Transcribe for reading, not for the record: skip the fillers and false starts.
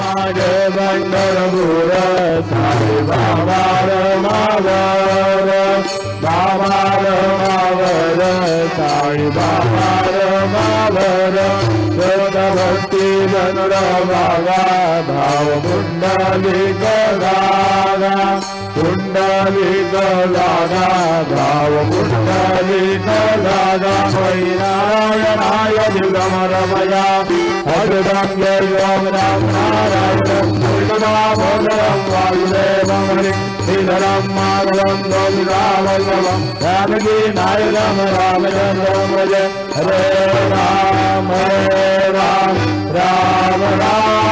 जय पंढरपूर साई बाबा रमावर बाबा रमावर साई बाबा रमावर श्रोत भक्ती धनुर बाबा भाव कुंडलिक दादा कुंडलिक दादा भाव कुंडलिक दादा नारायणाय दिगमरमया अद्भुतं जय ओम राम नारायण भोगरं वासुदेवं हरि श्रीधरं माधवं गोपिकावल्लभं जानकी नायकं रामचन्द्रं भजे हरे राम राम राम